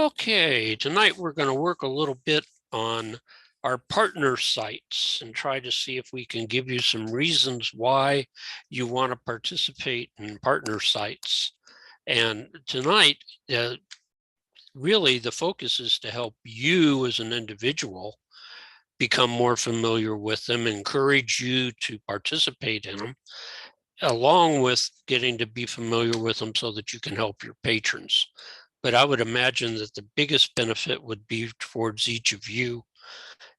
Okay, tonight we're going to work a little bit on our partner sites and try to see if we can give you some reasons why you want to participate in partner sites. And tonight, really the focus is to help you as an individual become more familiar with them, encourage you to participate in them, along with getting to be familiar with them so that you can help your patrons. But I would imagine that the biggest benefit would be towards each of you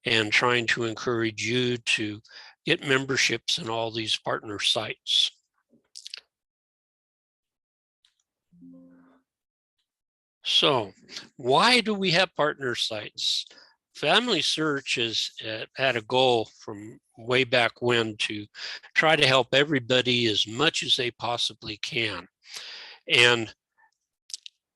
and trying to encourage you to get memberships in all these partner sites. So why do we have partner sites? FamilySearch has had a goal from way back when to try to help everybody as much as they possibly can. And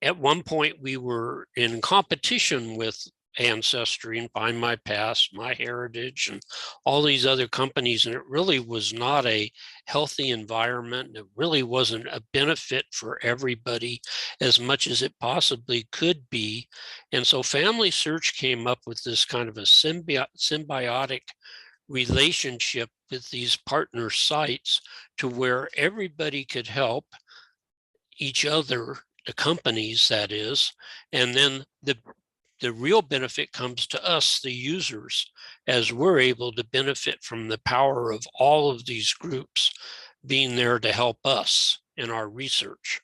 at one point, we were in competition with Ancestry and Findmypast, MyHeritage, and all these other companies, and it really was not a healthy environment. It really wasn't a benefit for everybody as much as it possibly could be. And so FamilySearch came up with this kind of a symbiotic relationship with these partner sites to where everybody could help each other, the companies that is, and then the real benefit comes to us, the users, as we're able to benefit from the power of all of these groups being there to help us in our research.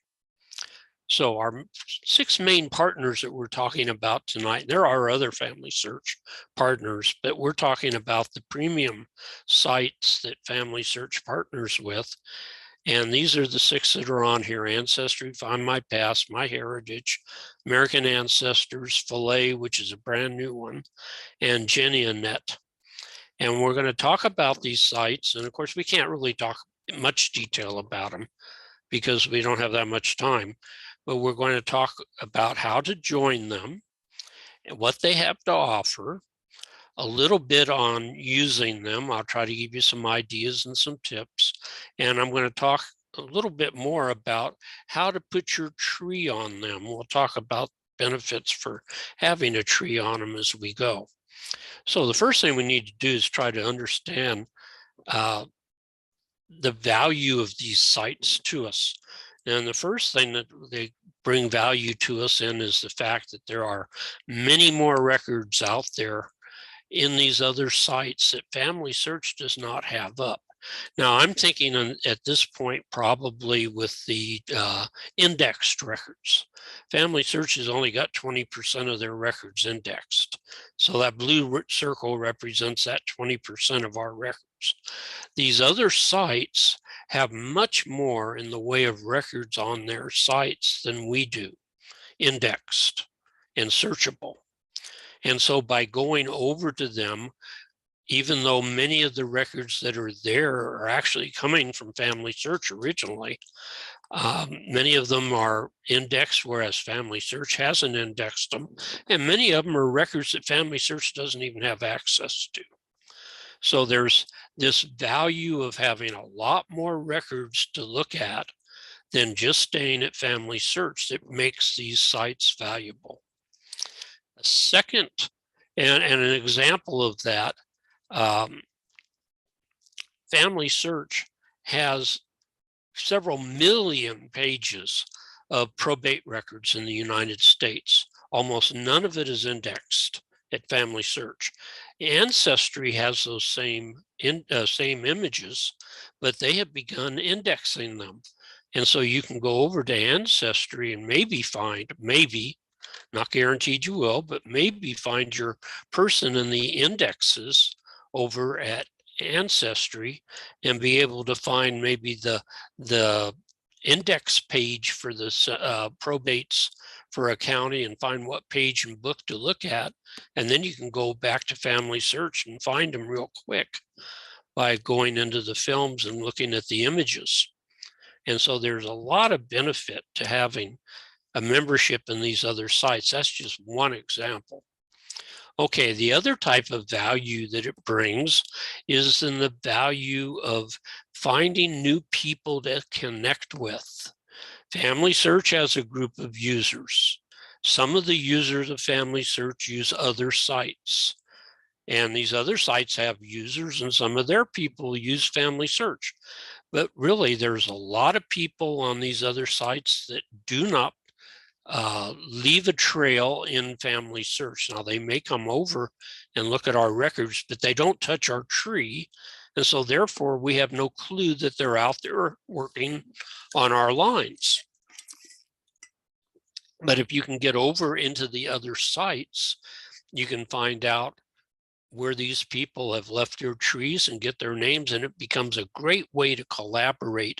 So our 6 main partners that we're talking about tonight, there are other FamilySearch partners, but we're talking about the premium sites that FamilySearch partners with. And these are the 6 that are on here: Ancestry, Findmypast, MyHeritage, American Ancestors, Filae, which is a brand new one, and Geneanet. And we're going to talk about these sites. And of course, we can't really talk much detail about them because we don't have that much time. But we're going to talk about how to join them, and what they have to offer, a little bit on using them. I'll try to give you some ideas and some tips. And I'm going to talk a little bit more about how to put your tree on them. We'll talk about benefits for having a tree on them as we go. So the first thing we need to do is try to understand the value of these sites to us. And the first thing that they bring value to us in is the fact that there are many more records out there in these other sites that FamilySearch does not have up. Now, I'm thinking at this point probably with the indexed records. FamilySearch has only got 20% of their records indexed. So that blue circle represents that 20% of our records. These other sites have much more in the way of records on their sites than we do, indexed and searchable. And so by going over to them, even though many of the records that are there are actually coming from FamilySearch originally, many of them are indexed, whereas FamilySearch hasn't indexed them. And many of them are records that FamilySearch doesn't even have access to. So there's this value of having a lot more records to look at than just staying at FamilySearch that makes these sites valuable. A second, and an example of that, FamilySearch has several million pages of probate records in the United States. Almost none of it is indexed at FamilySearch. Ancestry has those same images, but they have begun indexing them. And so you can go over to Ancestry and maybe, not guaranteed you will, but maybe find your person in the indexes over at Ancestry and be able to find maybe the index page for the probates for a county and find what page and book to look at. And then you can go back to FamilySearch and find them real quick by going into the films and looking at the images. And so there's a lot of benefit to having a membership in these other sites. That's just one example. Okay, the other type of value that it brings is in the value of finding new people to connect with. FamilySearch has a group of users. Some of the users of FamilySearch use other sites, and these other sites have users, and some of their people use FamilySearch. But really, there's a lot of people on these other sites that do not leave a trail in FamilySearch. Now, they may come over and look at our records, but they don't touch our tree. And so therefore, we have no clue that they're out there working on our lines. But if you can get over into the other sites, you can find out where these people have left their trees and get their names, and it becomes a great way to collaborate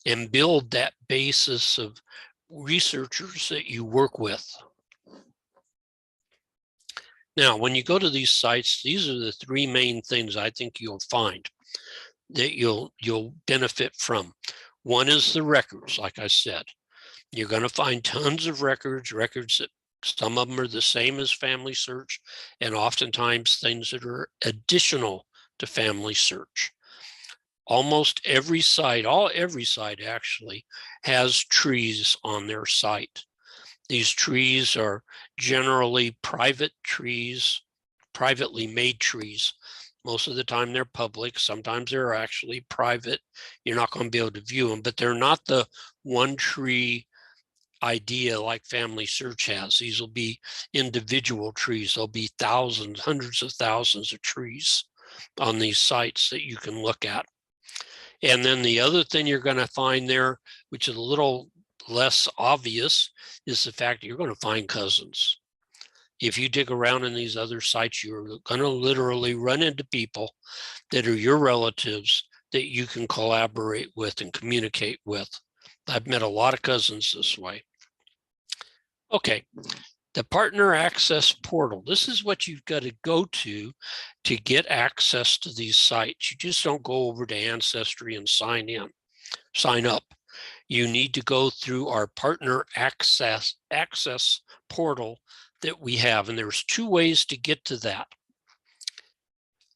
and build that basis of researchers that you work with. Now, when you go to these sites, these are the three main things I think you'll find that you'll benefit from. One is the records, like I said. You're going to find tons of records that some of them are the same as FamilySearch, and oftentimes things that are additional to FamilySearch. Almost every site, every site actually, has trees on their site. These trees are generally private trees, privately made trees. Most of the time they're public. Sometimes they're actually private. You're not going to be able to view them, but they're not the one tree idea like FamilySearch has. These will be individual trees. There'll be thousands, hundreds of thousands of trees on these sites that you can look at. And then the other thing you're going to find there, which is a little less obvious, is the fact that you're going to find cousins. If you dig around in these other sites, you're going to literally run into people that are your relatives that you can collaborate with and communicate with. I've met a lot of cousins this way. Okay, the Partner Access Portal. This is what you've got to go to get access to these sites. You just don't go over to Ancestry and sign up. You need to go through our Partner Access Portal that we have, and there's two ways to get to that.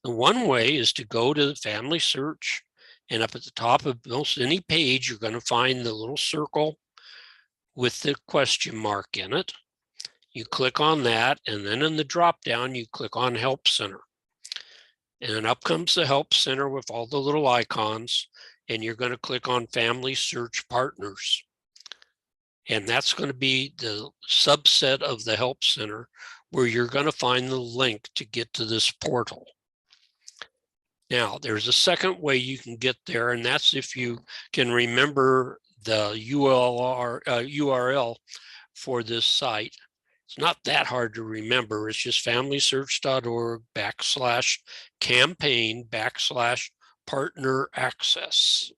The one way is to go to FamilySearch, and up at the top of most any page, you're going to find the little circle with the question mark in it. You click on that, and then in the drop down, you click on Help Center. And then up comes the Help Center with all the little icons, and you're going to click on FamilySearch Partners. And that's going to be the subset of the Help Center where you're going to find the link to get to this portal. Now, there's a second way you can get there, and that's if you can remember the URL for this site. It's not that hard to remember. It's just familysearch.org/campaign/partner access.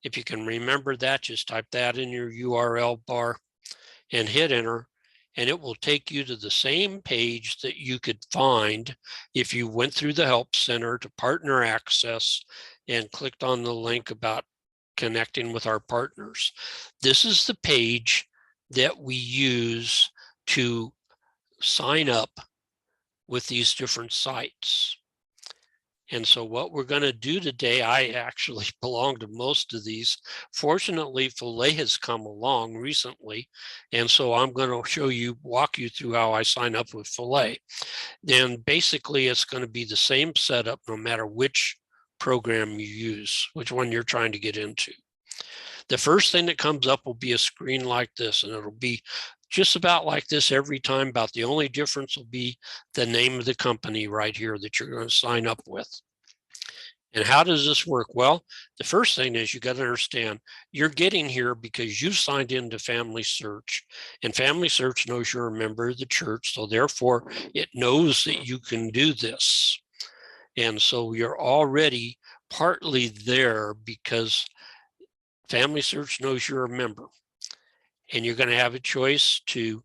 If you can remember that, just type that in your URL bar and hit enter, and it will take you to the same page that you could find if you went through the Help Center to Partner Access and clicked on the link about connecting with our partners. This is the page that we use to sign up with these different sites. And so what we're going to do today, I actually belong to most of these. Fortunately, Filae has come along recently, and so I'm going to walk you through how I sign up with Filae. Then basically it's going to be the same setup no matter which program you use, which one you're trying to get into. The first thing that comes up will be a screen like this, and it'll be just about like this every time. About the only difference will be the name of the company right here that you're going to sign up with. And how does this work? Well, the first thing is you got to understand you're getting here because you signed into FamilySearch, and FamilySearch knows you're a member of the church, so therefore it knows that you can do this. And so you're already partly there because FamilySearch knows you're a member, and you're going to have a choice to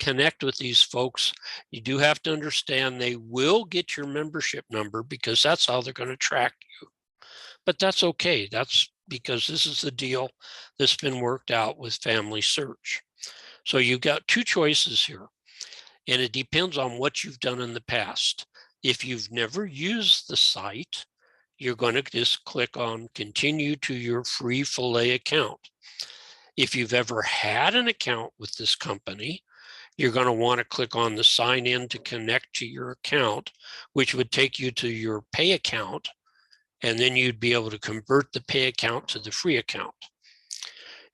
connect with these folks. You do have to understand they will get your membership number because that's how they're going to track you. But that's okay. That's because this is the deal that's been worked out with FamilySearch. So you've got two choices here, and it depends on what you've done in the past. If you've never used the site, you're going to just click on continue to your free Filae account. If you've ever had an account with this company, you're going to want to click on the sign in to connect to your account, which would take you to your pay account. And then you'd be able to convert the pay account to the free account.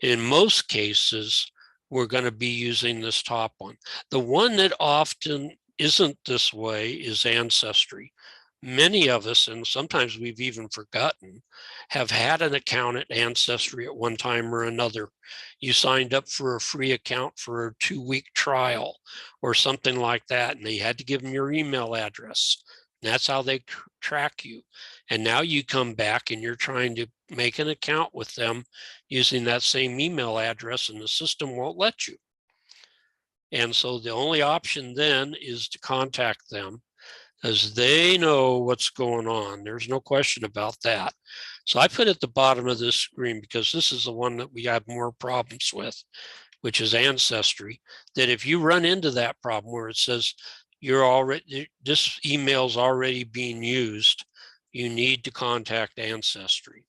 In most cases, we're going to be using this top one. The one that often isn't this way is Ancestry. Many of us, and sometimes we've even forgotten, have had an account at Ancestry at one time or another. You signed up for a free account for a 2-week trial or something like that, and they had to give them your email address. And that's how they track you. And now you come back and you're trying to make an account with them using that same email address, and the system won't let you. And so the only option then is to contact them, as they know what's going on. There's no question about that. So I put at the bottom of this screen, because this is the one that we have more problems with, which is Ancestry, that if you run into that problem where it says this email's already being used, you need to contact Ancestry.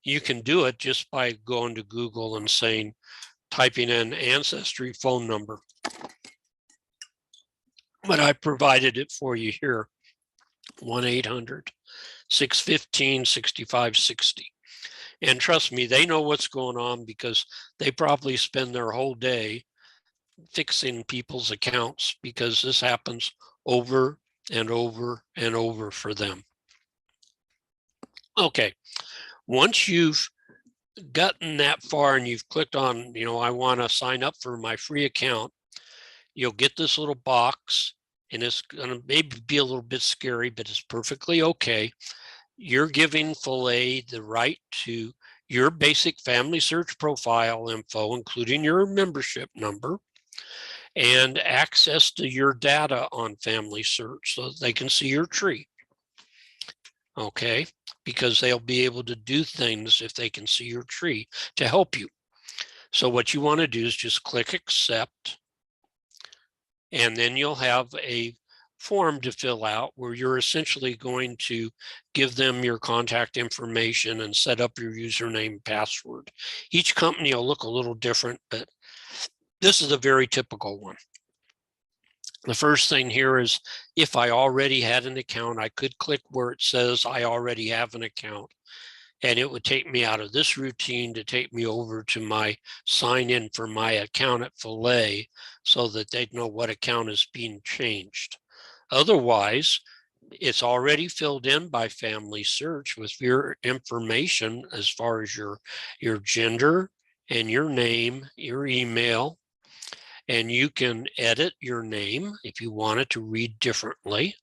You can do it just by going to Google and typing in Ancestry phone number. But I provided it for you here, 1-800-615-6560. And trust me, they know what's going on, because they probably spend their whole day fixing people's accounts, because this happens over and over and over for them. Okay, once you've gotten that far and you've clicked on, I want to sign up for my free account, you'll get this little box, and it's going to maybe be a little bit scary, but it's perfectly okay. You're giving Filae the right to your basic family search profile info, including your membership number, and access to your data on Family Search so that they can see your tree. Okay, because they'll be able to do things if they can see your tree to help you. So what you want to do is just click accept, and then you'll have a form to fill out where you're essentially going to give them your contact information and set up your username and password. Each company will look a little different, but this is a very typical one. The first thing here is, if I already had an account, I could click where it says I already have an account, and it would take me out of this routine to take me over to my sign in for my account at Filae, so that they'd know what account is being changed. Otherwise, it's already filled in by Family Search with your information as far as your gender and your name, your email, and you can edit your name if you want it to read differently.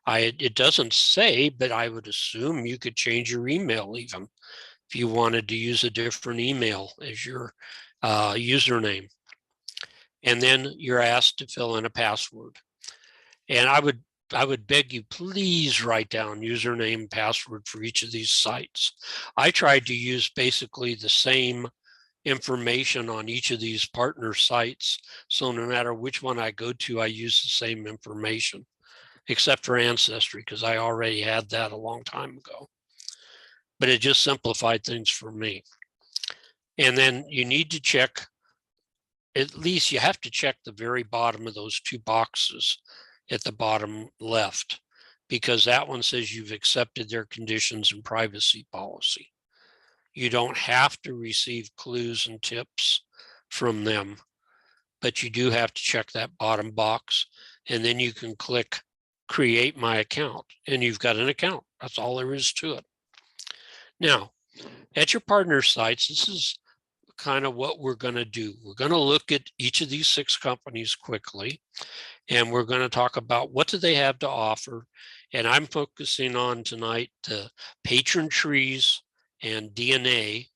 It doesn't say, but I would assume you could change your email even if you wanted to use a different email as your username. And then you're asked to fill in a password. And I would beg you, please write down username and password for each of these sites. I tried to use basically the same information on each of these partner sites, so no matter which one I go to, I use the same information, except for Ancestry, because I already had that a long time ago. But it just simplified things for me. And then you need to check, at least you have to check the very bottom of those two boxes at the bottom left, because that one says you've accepted their conditions and privacy policy. You don't have to receive clues and tips from them, but you do have to check that bottom box, and then you can click create my account, and you've got an account. That's all there is to it. Now, at your partner sites, this is kind of what we're going to do. We're going to look at each of these 6 companies quickly, and we're going to talk about what do they have to offer. And I'm focusing on tonight the patron trees and DNA,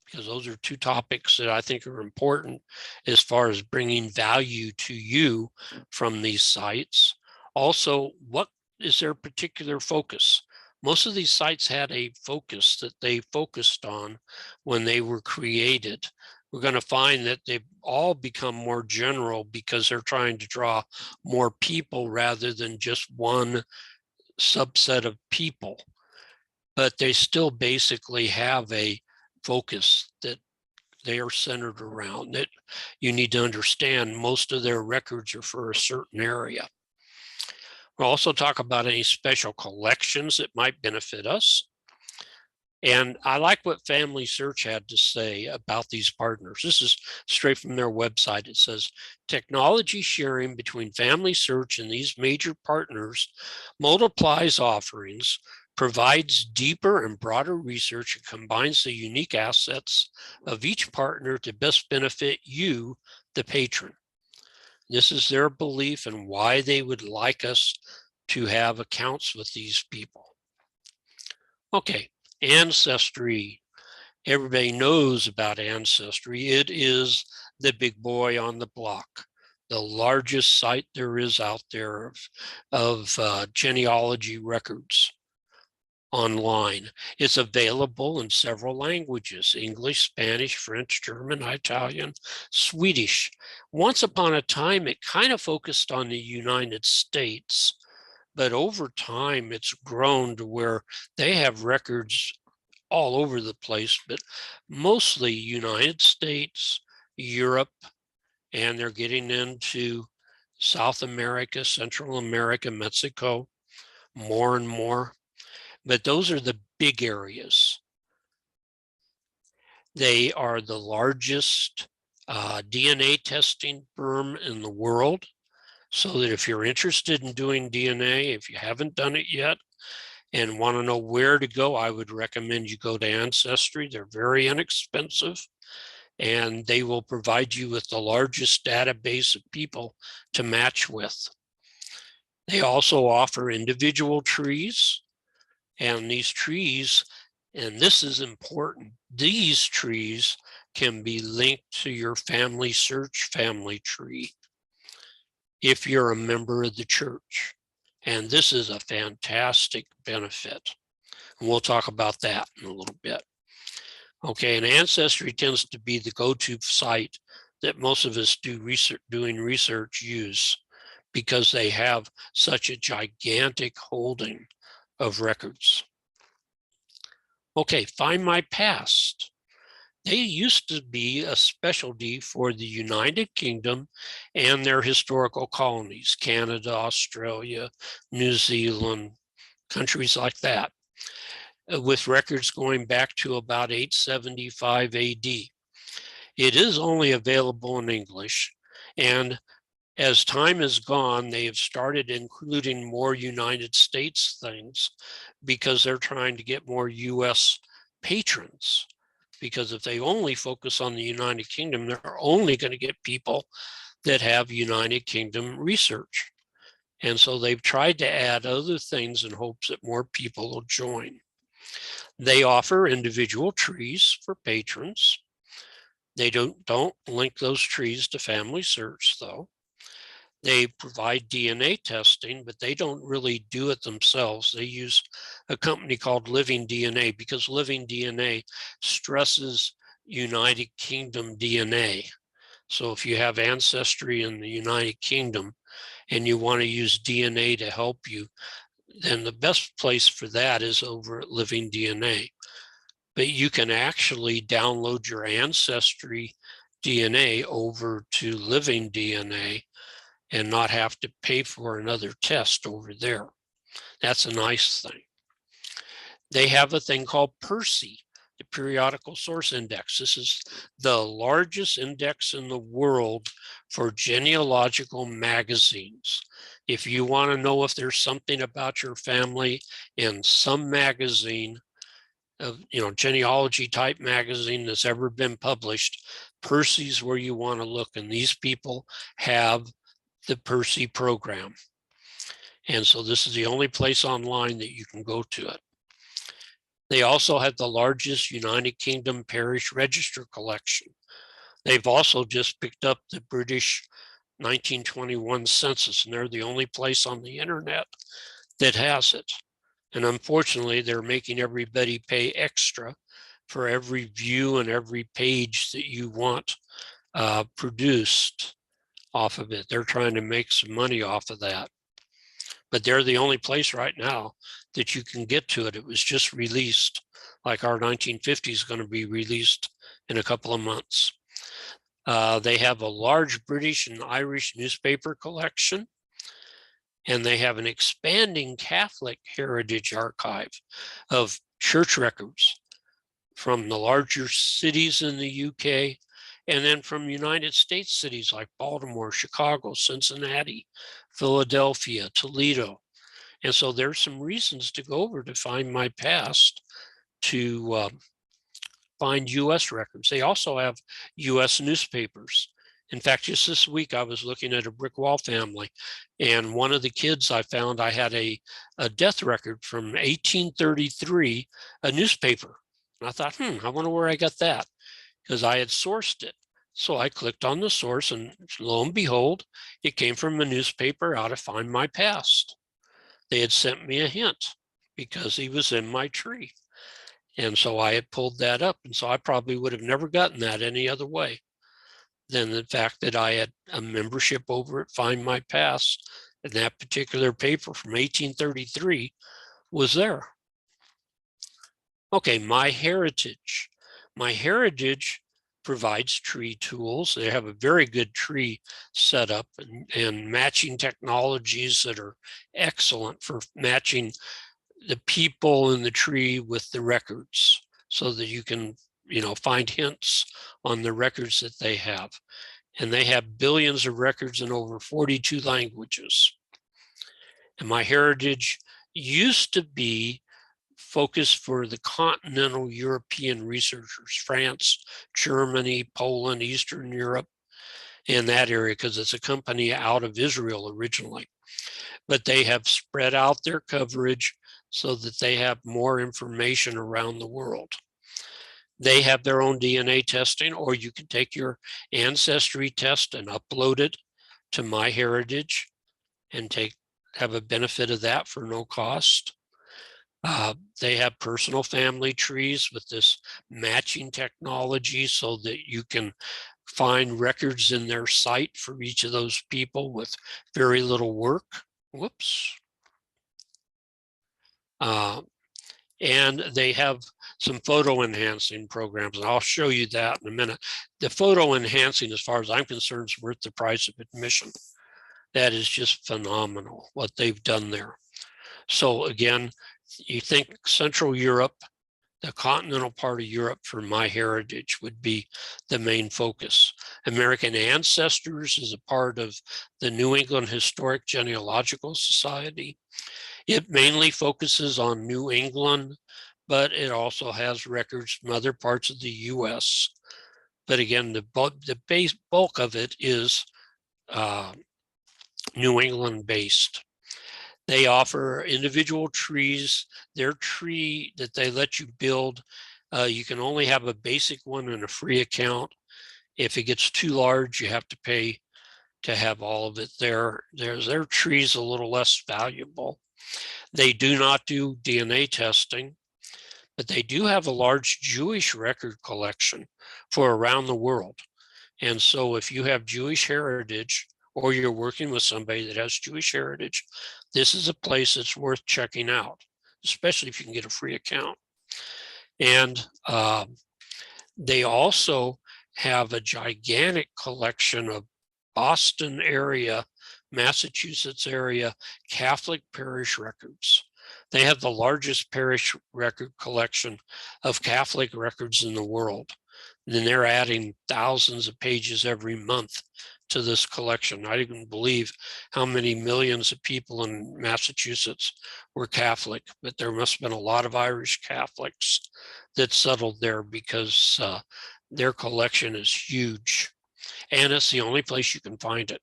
because those are 2 topics that I think are important as far as bringing value to you from these sites. Also, what is their particular focus? Most of these sites had a focus that they focused on when they were created. We're going to find that they've all become more general because they're trying to draw more people rather than just one subset of people. But they still basically have a focus that they are centered around. That you need to understand most of their records are for a certain area. We'll also talk about any special collections that might benefit us. And I like what FamilySearch had to say about these partners. This is straight from their website. It says, technology sharing between FamilySearch and these major partners multiplies offerings, provides deeper and broader research, and combines the unique assets of each partner to best benefit you, the patron. This is their belief and why they would like us to have accounts with these people. Okay, Ancestry. Everybody knows about Ancestry. It is the big boy on the block, the largest site there is out there of genealogy records online. It's available in several languages: English, Spanish, French, German, Italian, Swedish. Once upon a time, it kind of focused on the United States, but over time, it's grown to where they have records all over the place, but mostly United States, Europe, and they're getting into South America, Central America, Mexico, more and more. But those are the big areas. They are the largest DNA testing firm in the world. So that if you're interested in doing DNA, if you haven't done it yet and want to know where to go, I would recommend you go to Ancestry. They're very inexpensive, and they will provide you with the largest database of people to match with. They also offer individual trees, and these trees, and this is important, these trees can be linked to your FamilySearch family tree if you're a member of the church. And this is a fantastic benefit. And we'll talk about that in a little bit. Okay, and Ancestry tends to be the go-to site that most of us doing research use, because they have such a gigantic holding of records. Okay, Findmypast. They used to be a specialty for the United Kingdom and their historical colonies, Canada, Australia, New Zealand, countries like that, with records going back to about 875 AD. It is only available in English, and as time has gone, they have started including more United States things because they're trying to get more US patrons. Because if they only focus on the United Kingdom, they're only going to get people that have United Kingdom research. And so they've tried to add other things in hopes that more people will join. They offer individual trees for patrons. They don't link those trees to FamilySearch, though. They provide DNA testing, but they don't really do it themselves. They use a company called Living DNA, because Living DNA stresses United Kingdom DNA. So if you have ancestry in the United Kingdom and you want to use DNA to help you, then the best place for that is over at Living DNA. But you can actually download your ancestry DNA over to Living DNA and not have to pay for another test over there. That's a nice thing. They have a thing called PERSI, the Periodical Source Index. This is the largest index in the world for genealogical magazines. If you want to know if there's something about your family in some magazine, genealogy type magazine that's ever been published, PERSI is where you want to look. And these people have the PERSI program. And so this is the only place online that you can go to it. They also have the largest United Kingdom parish register collection. They've also just picked up the British 1921 census, and they're the only place on the internet that has it. And unfortunately, they're making everybody pay extra for every view and every page that you want produced off of it. They're trying to make some money off of that. But they're the only place right now that you can get to it. It was just released, like our 1950 is going to be released in a couple of months. They have a large British and Irish newspaper collection, and they have an expanding Catholic heritage archive of church records from the larger cities in the UK, and then from United States cities like Baltimore, Chicago, Cincinnati, Philadelphia, Toledo. And so there's some reasons to go over to Findmypast to find US records. They also have US newspapers. In fact, just this week, I was looking at a brick wall family, and one of the kids I found, I had a death record from 1833, a newspaper. And I thought, I wonder where I got that, because I had sourced it. So I clicked on the source, and lo and behold, it came from a newspaper out of Findmypast. They had sent me a hint because he was in my tree. And so I had pulled that up. And so I probably would have never gotten that any other way than the fact that I had a membership over at Findmypast, and that particular paper from 1833 was there. Okay, MyHeritage. MyHeritage provides tree tools. They have a very good tree setup and matching technologies that are excellent for matching the people in the tree with the records, so that you can, find hints on the records that they have. And they have billions of records in over 42 languages. And MyHeritage used to be focused for the continental European researchers, France, Germany, Poland, Eastern Europe, in that area, because it's a company out of Israel originally. But they have spread out their coverage so that they have more information around the world. They have their own DNA testing, or you can take your Ancestry test and upload it to MyHeritage and have a benefit of that for no cost. They have personal family trees with this matching technology so that you can find records in their site for each of those people with very little work. Whoops. And they have some photo enhancing programs, and I'll show you that in a minute. The photo enhancing, as far as I'm concerned, is worth the price of admission. That is just phenomenal what they've done there. So again, you think Central Europe, the continental part of Europe for MyHeritage would be the main focus. American Ancestors is a part of the New England Historic Genealogical Society. It mainly focuses on New England, but it also has records from other parts of the US. But again, the base bulk of it is New England based. They offer individual trees. Their tree that they let you build, you can only have a basic one and a free account. If it gets too large, you have to pay to have all of it there. Their tree's a little less valuable. They do not do DNA testing, but they do have a large Jewish record collection for around the world. And so if you have Jewish heritage, or you're working with somebody that has Jewish heritage, this is a place that's worth checking out, especially if you can get a free account. And they also have a gigantic collection of Boston area, Massachusetts area Catholic parish records. They have the largest parish record collection of Catholic records in the world. And then they're adding thousands of pages every month to this collection. I didn't believe how many millions of people in Massachusetts were Catholic, but there must have been a lot of Irish Catholics that settled there because their collection is huge, and it's the only place you can find it.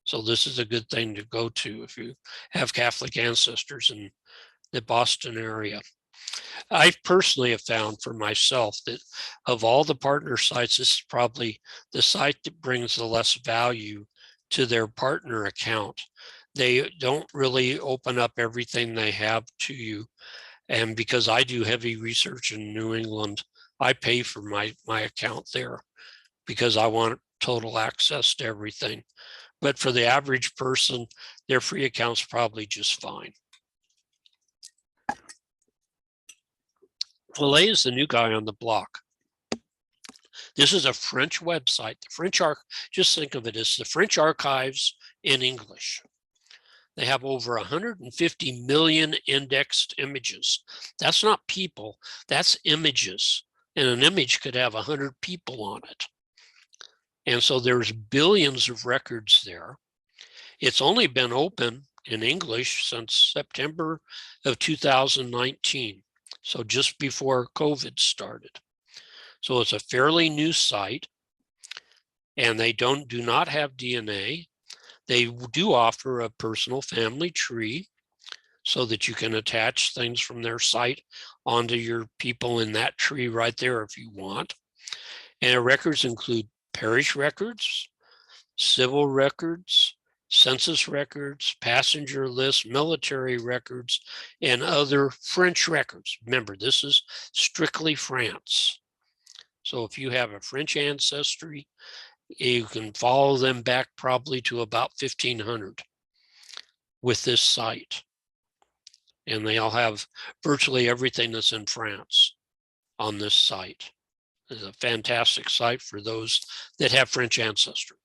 So this is a good thing to go to if you have Catholic ancestors in the Boston area. I personally have found for myself that of all the partner sites, this is probably the site that brings the less value to their partner account. They don't really open up everything they have to you. And because I do heavy research in New England, I pay for my account there because I want total access to everything. But for the average person, their free account's probably just fine. Filae is the new guy on the block. This is a French website. The French just think of it as the French archives in English. They have over 150 million indexed images. That's not people, that's images. And an image could have 100 people on it. And so there's billions of records there. It's only been open in English since September of 2019. So just before COVID started. So it's a fairly new site, and they do not have DNA. They do offer a personal family tree so that you can attach things from their site onto your people in that tree right there if you want. And records include parish records, civil records, census records, passenger lists, military records, and other French records. Remember, this is strictly France. So if you have a French ancestry, you can follow them back probably to about 1500 with this site. And they all have virtually everything that's in France on this site. It's a fantastic site for those that have French ancestry.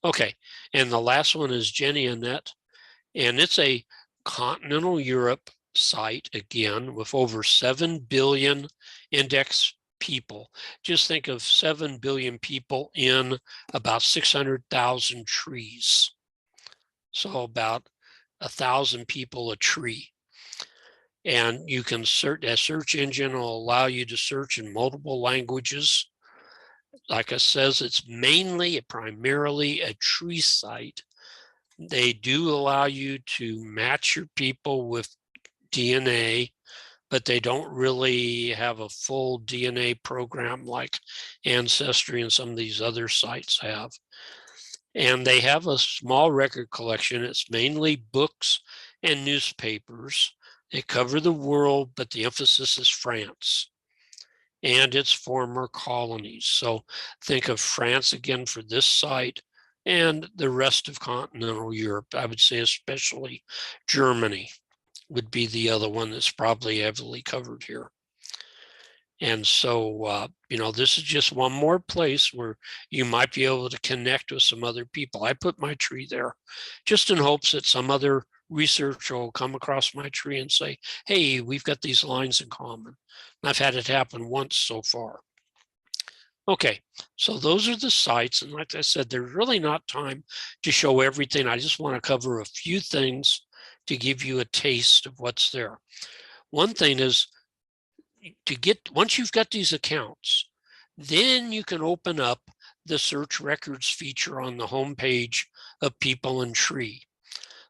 Okay, and the last one is Geneanet, and it's a continental Europe site, again, with over 7 billion index people. Just think of 7 billion people in about 600,000 trees. So about 1,000 people a tree. And you can search, a search engine will allow you to search in multiple languages. Like it says, it's primarily a tree site. They do allow you to match your people with DNA, but they don't really have a full DNA program like Ancestry and some of these other sites have. And they have a small record collection. It's mainly books and newspapers. They cover the world, but the emphasis is France and its former colonies. So think of France again for this site and the rest of continental Europe. I would say especially Germany would be the other one that's probably heavily covered here. And so, this is just one more place where you might be able to connect with some other people. I put my tree there just in hopes that some other researcher will come across my tree and say, hey, we've got these lines in common. And I've had it happen once so far. Okay, so those are the sites. And like I said, there's really not time to show everything. I just want to cover a few things to give you a taste of what's there. One thing is, once you've got these accounts, then you can open up the search records feature on the homepage of People and Tree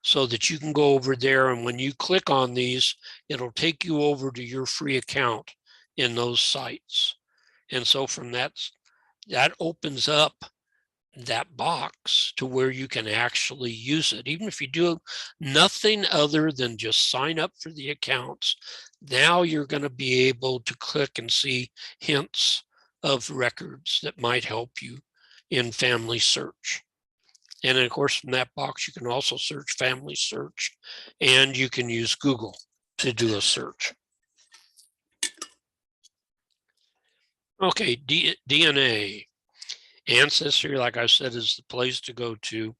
so that you can go over there, and when you click on these, it'll take you over to your free account in those sites. And so from that opens up that box to where you can actually use it. Even if you do nothing other than just sign up for the accounts, now you're going to be able to click and see hints of records that might help you in family search. And of course, from that box, you can also search family search, and you can use Google to do a search. Okay, DNA. Ancestry, like I said, is the place to go to.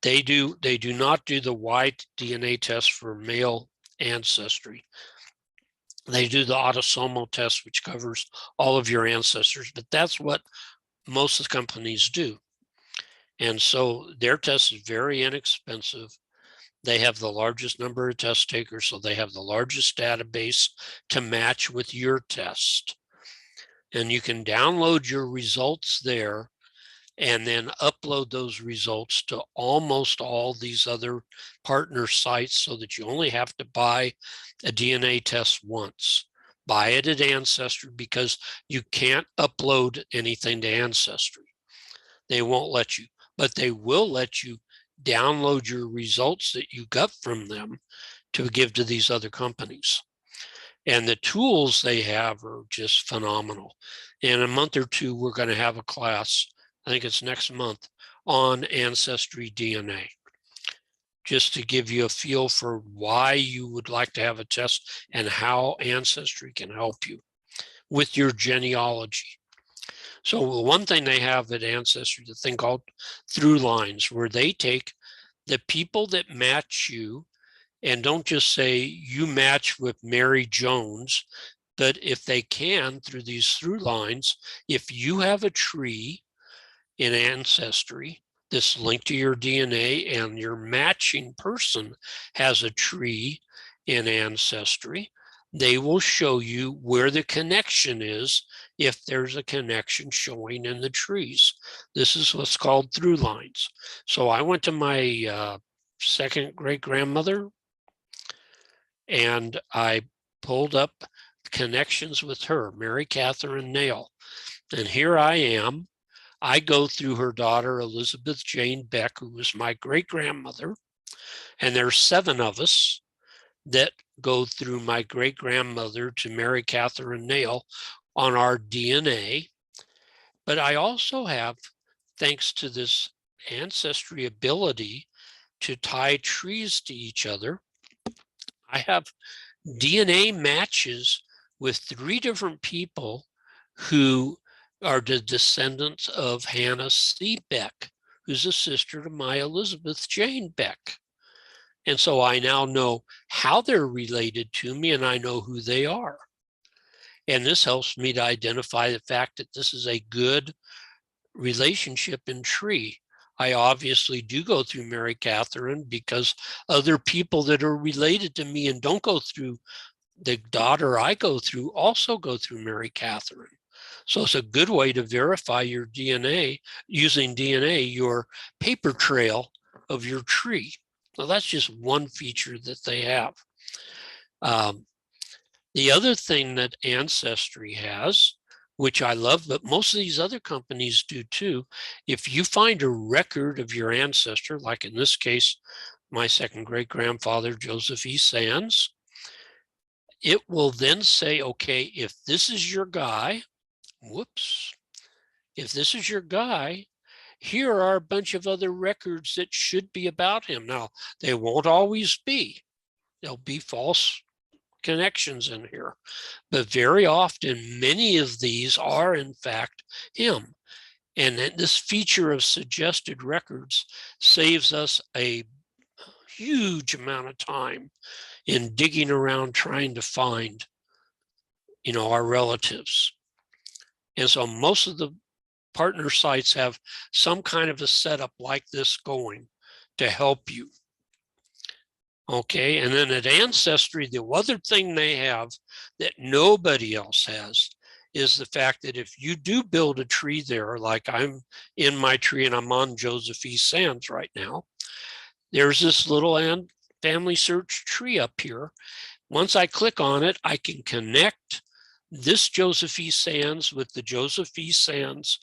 They do not do the Y DNA test for male ancestry. They do the autosomal test, which covers all of your ancestors, but that's what most of the companies do. And so their test is very inexpensive. They have the largest number of test takers, so they have the largest database to match with your test. And you can download your results there and then upload those results to almost all these other partner sites so that you only have to buy a DNA test once. Buy it at Ancestry because you can't upload anything to Ancestry. They won't let you, but they will let you download your results that you got from them to give to these other companies. And the tools they have are just phenomenal. In a month or two, we're going to have a class, I think it's next month, on Ancestry DNA, just to give you a feel for why you would like to have a test and how Ancestry can help you with your genealogy. So one thing they have at Ancestry, the thing called through lines, where they take the people that match you and don't just say you match with Mary Jones, but if they can, through these through lines, if you have a tree in Ancestry that's linked to your DNA and your matching person has a tree in Ancestry, they will show you where the connection is if there's a connection showing in the trees. This is what's called through lines. So I went to my second great grandmother and I pulled up connections with her, Mary Catherine Nail. And here I am. I go through her daughter, Elizabeth Jane Beck, who was my great grandmother. And there's 7 of us that go through my great grandmother to Mary Catherine Nail on our DNA. But I also have, thanks to this ancestry ability to tie trees to each other, I have DNA matches with 3 different people who are the descendants of Hannah C. Beck, who's a sister to my Elizabeth Jane Beck. And so I now know how they're related to me and I know who they are. And this helps me to identify the fact that this is a good relationship in tree. I obviously do go through Mary Catherine because other people that are related to me and don't go through the daughter I go through also go through Mary Catherine. So it's a good way to verify your DNA using DNA, your paper trail of your tree. So that's just one feature that they have. The other thing that Ancestry has, which I love, but most of these other companies do too, if you find a record of your ancestor, like in this case, my second great grandfather, Joseph E. Sands, it will then say, okay, if this is your guy, if this is your guy, here are a bunch of other records that should be about him. Now, they won't always be. There'll be false connections in here. But very often, many of these are, in fact, him. And this feature of suggested records saves us a huge amount of time in digging around trying to find, our relatives. And so most of the partner sites have some kind of a setup like this going to help you. Okay, and then at Ancestry, the other thing they have that nobody else has is the fact that if you do build a tree there, like I'm in my tree and I'm on Joseph E. Sands right now, there's this little FamilySearch tree up here. Once I click on it, I can connect this Joseph E. Sands with the Joseph E. Sands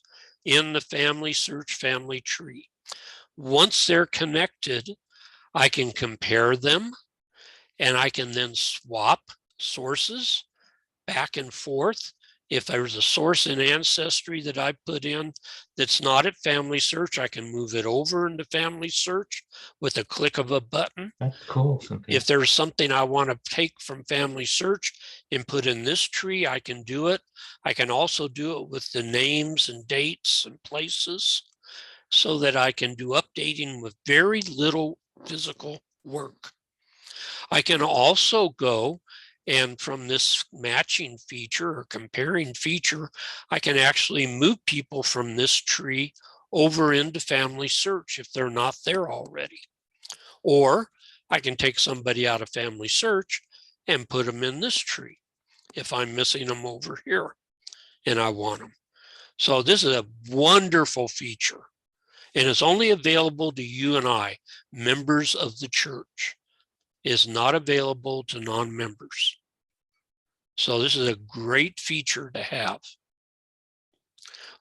in the FamilySearch Family Tree. Once they're connected, I can compare them and I can then swap sources back and forth. If there's a source in Ancestry that I put in that's not at FamilySearch, I can move it over into FamilySearch with a click of a button. That's cool. Okay. If there's something I want to take from FamilySearch and put in this tree, I can do it. I can also do it with the names and dates and places so that I can do updating with very little physical work. I can also go and from this matching feature or comparing feature, I can actually move people from this tree over into FamilySearch if they're not there already. Or I can take somebody out of FamilySearch and put them in this tree if I'm missing them over here and I want them. So this is a wonderful feature. And it's only available to you and I, members of the church. Is not available to non-members. So this is a great feature to have.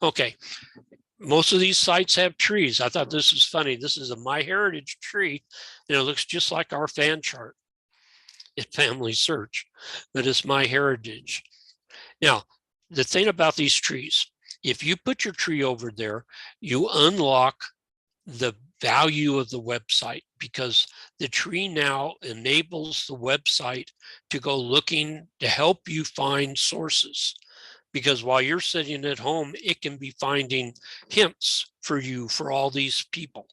Okay, most of these sites have trees. I thought this was funny. This is a MyHeritage tree, and it looks just like our fan chart at FamilySearch, but it's MyHeritage. Now, the thing about these trees, if you put your tree over there, you unlock the value of the website because the tree now enables the website to go looking to help you find sources. because while you're sitting at home, it can be finding hints for you for all these people.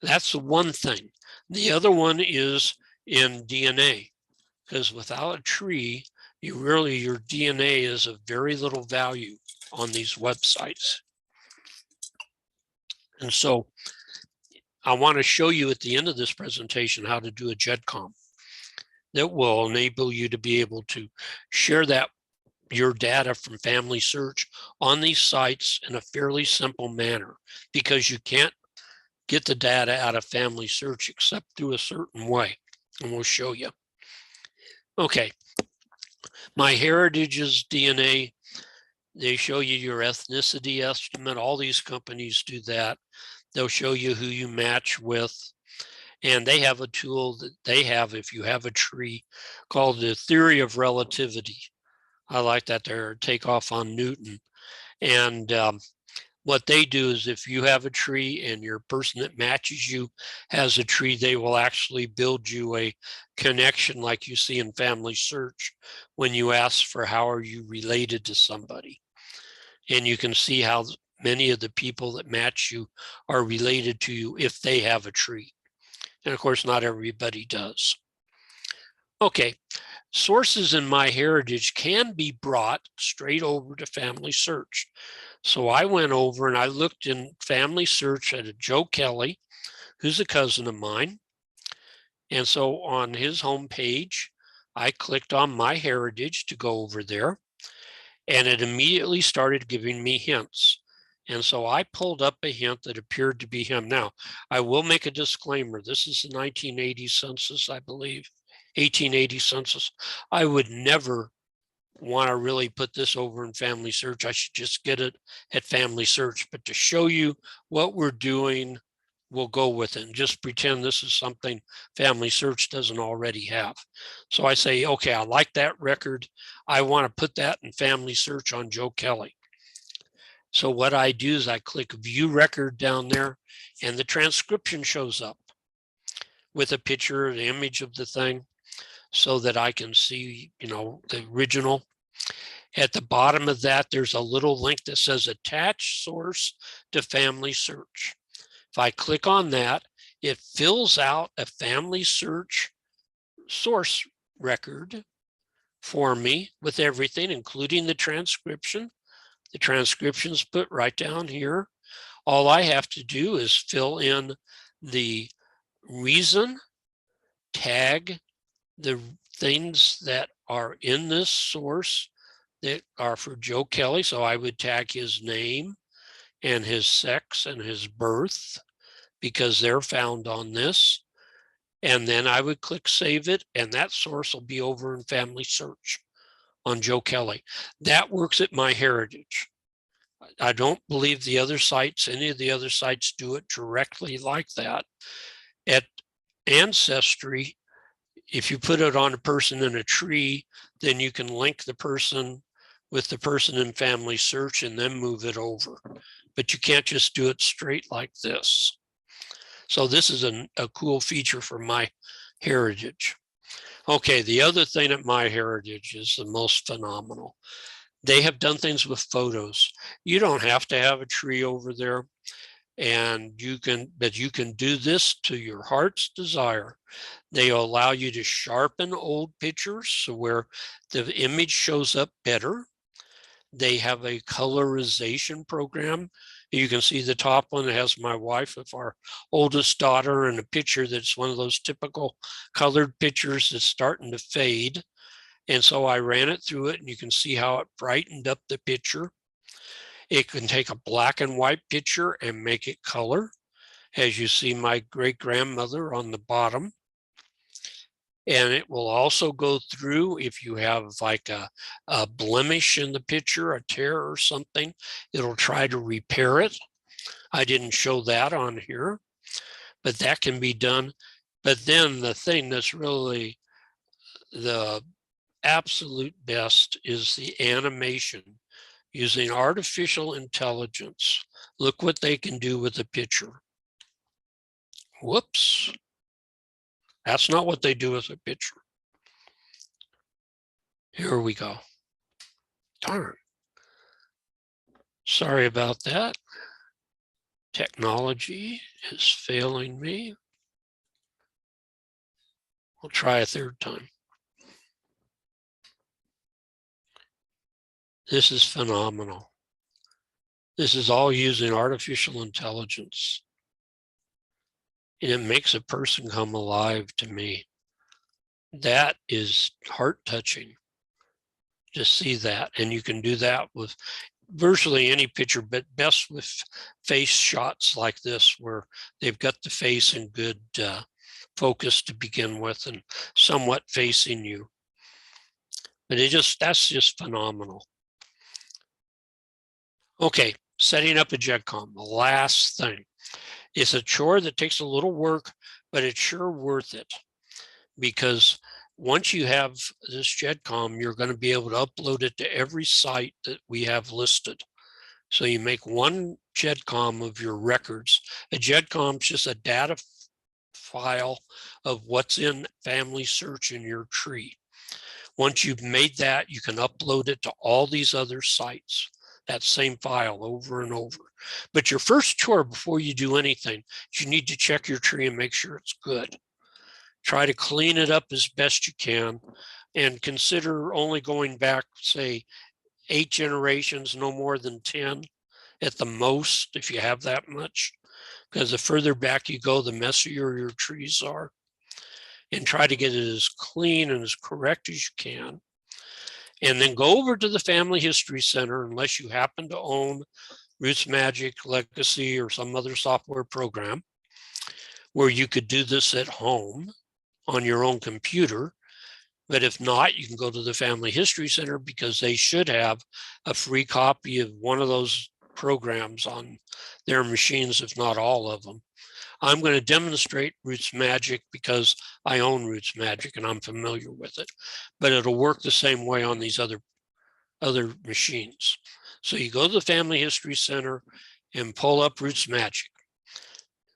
That's the one thing. The other one is in DNA, because without a tree, your DNA is of very little value on these websites. And so I want to show you at the end of this presentation how to do a JEDCOM that will enable you to be able to share your data from FamilySearch on these sites in a fairly simple manner, because you can't get the data out of FamilySearch except through a certain way, and we'll show you. Okay, MyHeritage's DNA, they show you your ethnicity estimate. All these companies do that. They'll show you who you match with. And they have a tool that they have, if you have a tree, called the theory of relativity. I like that there, takeoff on Newton. And what they do is if you have a tree and your person that matches you has a tree, they will actually build you a connection like you see in FamilySearch when you ask for how are you related to somebody. And you can see how many of the people that match you are related to you if they have a tree. And of course, not everybody does. Okay, sources in MyHeritage can be brought straight over to FamilySearch. So I went over and I looked in FamilySearch at a Joe Kelly, who's a cousin of mine. And so on his homepage, I clicked on MyHeritage to go over there, and it immediately started giving me hints. And so I pulled up a hint that appeared to be him. Now, I will make a disclaimer. This is the 1980 census, I believe, 1880 census. I would never want to really put this over in FamilySearch. I should just get it at FamilySearch. But to show you what we're doing, we'll go with it and just pretend this is something FamilySearch doesn't already have. So I say, okay, I like that record. I want to put that in FamilySearch on Joe Kelly. So what I do is I click view record down there, and the transcription shows up with a picture, an image of the thing, so that I can see, the original. At the bottom of that, there's a little link that says attach source to FamilySearch. If I click on that, it fills out a FamilySearch source record for me with everything, including the transcription. The transcription's put right down here. All I have to do is fill in the reason, tag the things that are in this source that are for Joe Kelly. So I would tag his name and his sex and his birth because they're found on this. And then I would click save it, and that source will be over in FamilySearch on Joe Kelly. That works at MyHeritage. I don't believe the other sites, any of the other sites do it directly like that. At Ancestry, if you put it on a person in a tree, then you can link the person with the person in FamilySearch and then move it over. But you can't just do it straight like this. So this is a cool feature for MyHeritage. Okay, the other thing at MyHeritage is the most phenomenal. They have done things with photos. You don't have to have a tree over there, and you can do this to your heart's desire. They allow you to sharpen old pictures so where the image shows up better. They have a colorization program. You can see the top one that has my wife of our oldest daughter and a picture that's one of those typical colored pictures that's starting to fade. And so I ran it through it, and you can see how it brightened up the picture. It can take a black and white picture and make it color, as you see my great-grandmother on the bottom. And it will also go through if you have like a blemish in the picture, a tear or something, it'll try to repair it. I didn't show that on here, but that can be done. But then the thing that's really the absolute best is the animation using artificial intelligence. Look what they can do with a picture. Whoops. That's not what they do with a picture. Here we go. Darn. Sorry about that. Technology is failing me. We'll try a third time. This is phenomenal. This is all using artificial intelligence. And it makes a person come alive to me. That is heart-touching to see that. And you can do that with virtually any picture, but best with face shots like this, where they've got the face in good focus to begin with and somewhat facing you. But that's just phenomenal. Okay, setting up a JEDCOM, the last thing. It's a chore that takes a little work, but it's sure worth it, because once you have this JEDCOM, you're going to be able to upload it to every site that we have listed. So you make one JEDCOM of your records. A JEDCOM is just a data file of what's in FamilySearch in your tree. Once you've made that, you can upload it to all these other sites, that same file over and over. But your first chore before you do anything, you need to check your tree and make sure it's good. Try to clean it up as best you can, and consider only going back, say, 8 generations, no more than 10 at the most, if you have that much, because the further back you go, the messier your trees are. And try to get it as clean and as correct as you can. And then go over to the Family History Center, unless you happen to own Roots Magic, Legacy, or some other software program, where you could do this at home on your own computer. But if not, you can go to the Family History Center, because they should have a free copy of one of those programs on their machines, if not all of them. I'm going to demonstrate Roots Magic because I own Roots Magic and I'm familiar with it, but it'll work the same way on these other machines. So you go to the Family History Center and pull up Roots Magic.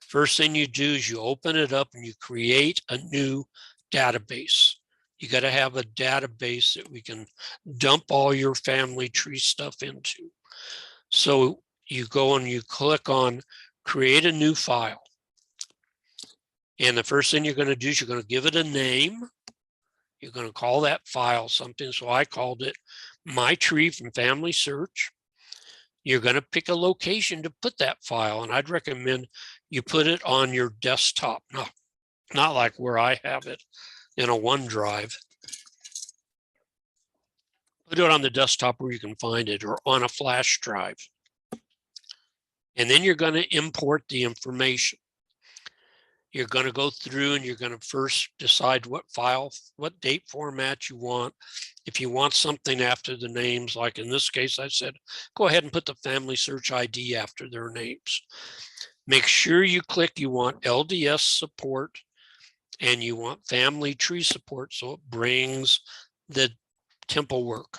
First thing you do is you open it up and you create a new database. You got to have a database that we can dump all your family tree stuff into. So you go and you click on create a new file. And the first thing you're going to do is you're going to give it a name. You're going to call that file something. So I called it My Tree from FamilySearch. You're going to pick a location to put that file. And I'd recommend you put it on your desktop, not like where I have it in a OneDrive. Put it on the desktop where you can find it, or on a flash drive. And then you're going to import the information. You're going to go through and you're going to first decide what file, what date format you want. If you want something after the names, like in this case, I said, go ahead and put the FamilySearch ID after their names. Make sure you click, you want LDS support and you want family tree support, so it brings the temple work.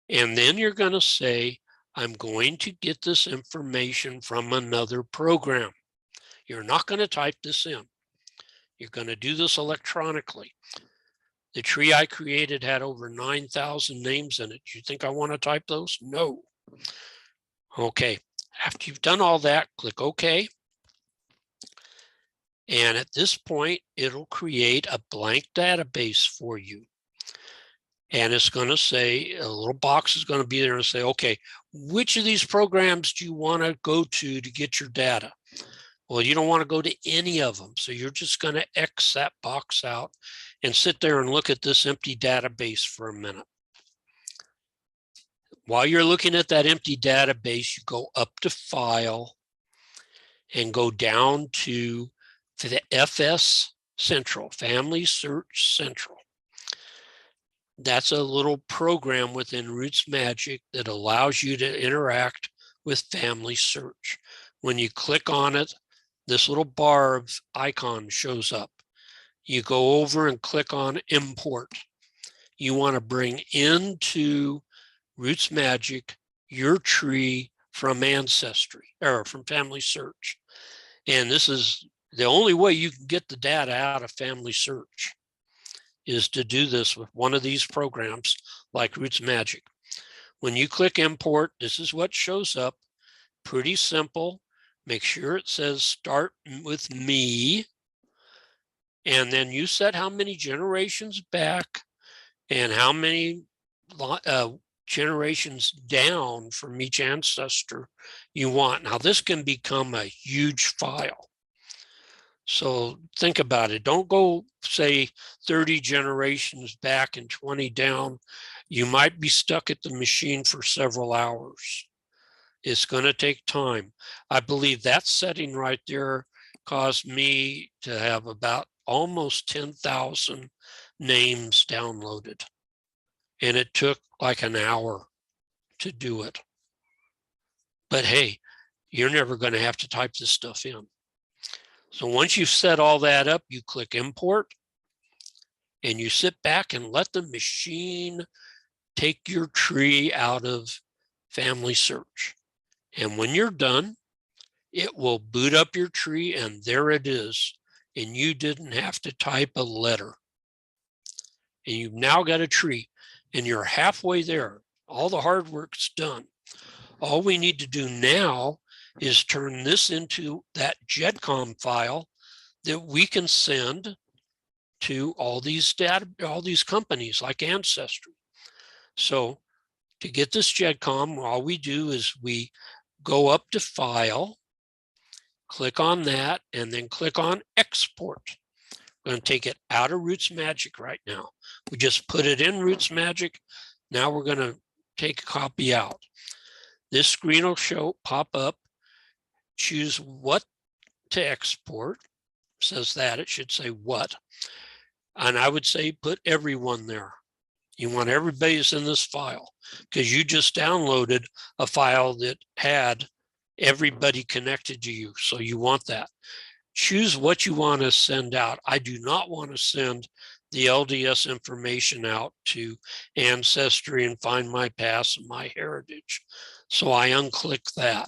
And then you're going to say, I'm going to get this information from another program. You're not going to type this in. You're going to do this electronically. The tree I created had over 9,000 names in it. Do you think I want to type those? No. Okay. After you've done all that, click OK. And at this point, it'll create a blank database for you. And it's going to say, a little box is going to be there and say, okay, which of these programs do you want to go to get your data? Well, you don't want to go to any of them. So you're just going to X that box out and sit there and look at this empty database for a minute. While you're looking at that empty database, you go up to File and go down to the FS Central, FamilySearch Central. That's a little program within Roots Magic that allows you to interact with FamilySearch. When you click on it, this little bar icon shows up. You go over and click on Import. You want to bring into Roots Magic your tree from Ancestry, or from FamilySearch. And this is the only way you can get the data out of FamilySearch, is to do this with one of these programs like Roots Magic. When you click import, this is what shows up. Pretty simple. Make sure it says start with me. And then you set how many generations back and how many generations down from each ancestor you want. Now, this can become a huge file. So think about it. Don't go, say, 30 generations back and 20 down. You might be stuck at the machine for several hours. It's going to take time. I believe that setting right there caused me to have about almost 10,000 names downloaded. And it took like an hour to do it. But hey, you're never going to have to type this stuff in. So once you've set all that up, you click import and you sit back and let the machine take your tree out of FamilySearch. And when you're done, it will boot up your tree and there it is. And you didn't have to type a letter. And you've now got a tree and you're halfway there. All the hard work's done. All we need to do now is turn this into that JEDCOM file that we can send to all these companies like Ancestry. So to get this JEDCOM, all we do is we go up to File, click on that, and then click on Export. We're going to take it out of Roots Magic right now. We just put it in Roots Magic. Now we're going to take a copy out. This screen will pop up. Choose what to export. It says that, it should say what. And I would say put everyone there. You want everybody that's in this file because you just downloaded a file that had everybody connected to you. So you want that. Choose what you want to send out. I do not want to send the LDS information out to Ancestry and Findmypast and MyHeritage. So I unclick that.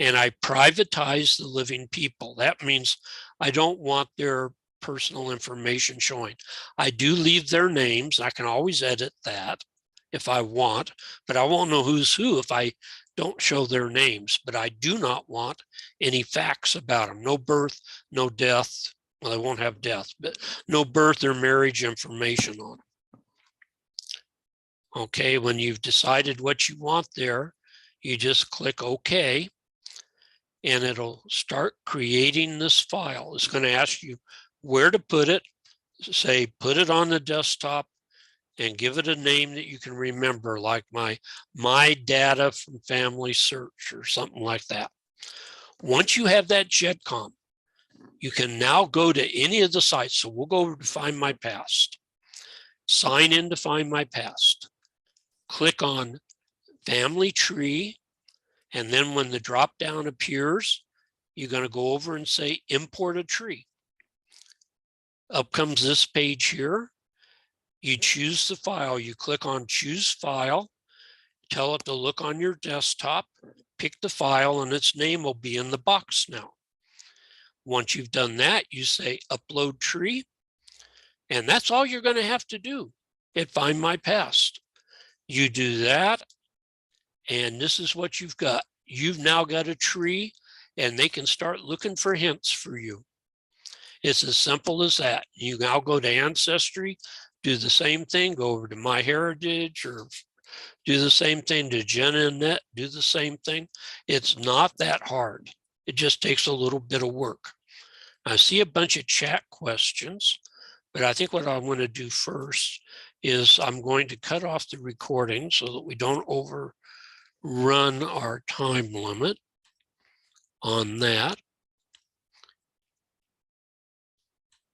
And I privatize the living people. That means I don't want their personal information showing. I do leave their names. I can always edit that if I want, but I won't know who's who if I don't show their names. But I do not want any facts about them. No birth, no death. Well, they won't have death, but no birth or marriage information on them. Okay, when you've decided what you want there, you just click OK. And it'll start creating this file. It's going to ask you where to put it. Say, put it on the desktop and give it a name that you can remember, like my data from FamilySearch or something like that. Once you have that JEDCOM, you can now go to any of the sites. So we'll go over to Findmypast. Sign in to Findmypast. Click on Family Tree. And then when the drop down appears, you're going to go over and say import a tree. Up comes this page here. You choose the file. You click on choose file. Tell it to look on your desktop. Pick the file and its name will be in the box now. Once you've done that, you say upload tree. And that's all you're going to have to do at Findmypast. You do that. And this is what you've got. You've now got a tree and they can start looking for hints for you. It's as simple as that. You now go to Ancestry, do the same thing, go over to MyHeritage or do the same thing to Geneanet, do the same thing. It's not that hard. It just takes a little bit of work. I see a bunch of chat questions, but I think what I'm going to do first is I'm going to cut off the recording so that we don't overrun our time limit on that.